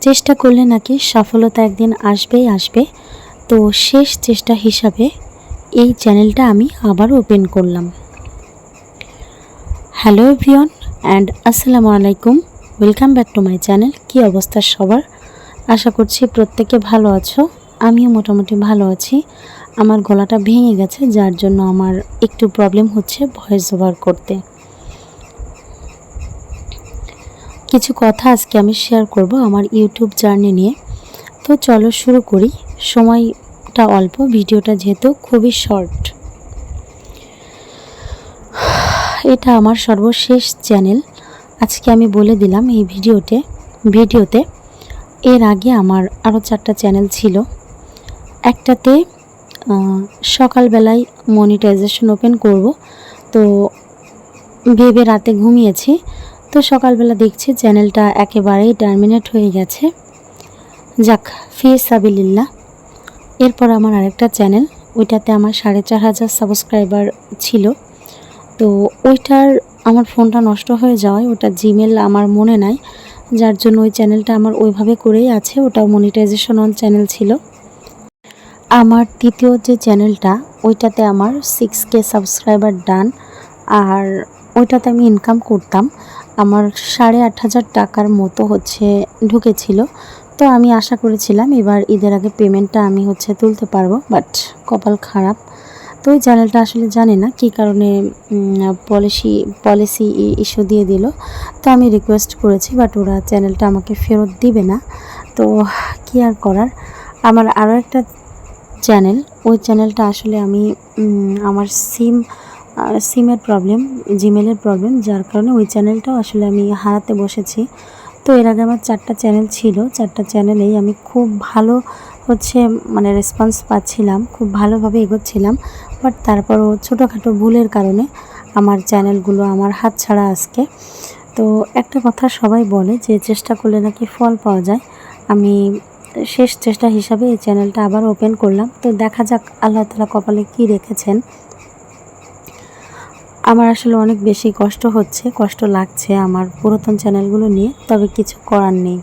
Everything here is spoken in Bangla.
চেষ্টা করলে নাকি সফলতা একদিন আসবেই আসবে। তো শেষ চেষ্টা হিসাবে এই চ্যানেলটা আমি আবার ওপেন করলাম। হ্যালো এভরিওয়ান অ্যান্ড আসসালামু আলাইকুম, welcome back to my channel. কী অবস্থা সবার? আশা করছি প্রত্যেকে ভালো আছো। আমিও মোটামুটি ভালো আছি। আমার গলাটা ভেঙে গেছে, যার জন্য আমার একটু প্রবলেম হচ্ছে ভয়েস ওভার করতে। কিছু কথা আজকে আমি শেয়ার করব আমার ইউটিউব জার্নি নিয়ে। তো চলো শুরু করি। সময়টা অল্প, ভিডিওটা যেহেতু খুবই শর্ট। এটা আমার সর্বশেষ চ্যানেল। আজকে আমি বলে দিলাম এই ভিডিওতে এর আগে আমার আরও 4টা চ্যানেল ছিল। একটাতে সকালবেলায় মনিটাইজেশন ওপেন করব, তো ভেবে রাতে ঘুমিয়েছি। তো সকালবেলা দেখছি চ্যানেলটা একেবারেই টার্মিনেট হয়ে গেছে। যাক, ফি সাবিলিল্লাহ। এরপর আমার আরেকটা চ্যানেল, ওইটাতে আমার 4,500 সাবস্ক্রাইবার ছিল। তো ওইটার আমার ফোনটা নষ্ট হয়ে যাওয়ায় ওটা জিমেল আমার মনে নাই, যার জন্য ওই চ্যানেলটা আমার ওইভাবে করেই আছে। ওটাও মনিটাইজেশন অন চ্যানেল ছিল। আমার তৃতীয় যে চ্যানেলটা, ওইটাতে আমার 6K সাবস্ক্রাইবার ডান, আর ওইটাতে আমি ইনকাম করতাম। আমার 8,500 টাকার মতো ঢুকেছিল। তো আমি আশা করেছিলাম এবার ঈদের আগে পেমেন্টটা আমি তুলতে পারবো, বাট কপাল খারাপ। তো ওই চ্যানেলটা আসলে জানি না কী কারণে পলিসি ইস্যু দিয়ে দিল। তো আমি রিকোয়েস্ট করেছি, বাট ওরা চ্যানেলটা আমাকে ফেরত দিবে না। তো কী আর করার। আমার আরও একটা চ্যানেল, ওই চ্যানেলটা আসলে আমি আমার সিমের প্রবলেম, জিমেলের প্রবলেম, যার কারণে ওই চ্যানেলটাও আসলে আমি হারাতে বসেছি। তো এর আগে আমার 4টা চ্যানেল ছিল। 4টা চ্যানেলেই আমি খুব ভালো রেসপন্স পাচ্ছিলাম, খুব ভালোভাবে এগোচ্ছিলাম। বাট তারপরও ছোটোখাটো ভুলের কারণে আমার চ্যানেলগুলো আমার হাতছাড়া আজকে। তো একটা কথা সবাই বলে যে চেষ্টা করলে নাকি ফল পাওয়া যায়। আমি শেষ চেষ্টা হিসাবে এই চ্যানেলটা আবার ওপেন করলাম। তো দেখা যাক আল্লাহ তাআলা কপালে কী রেখেছেন। আমার আসলে অনেক বেশি কষ্ট লাগছে আমার পুরাতন চ্যানেলগুলো নিয়ে, তবে কিছু করার নেই।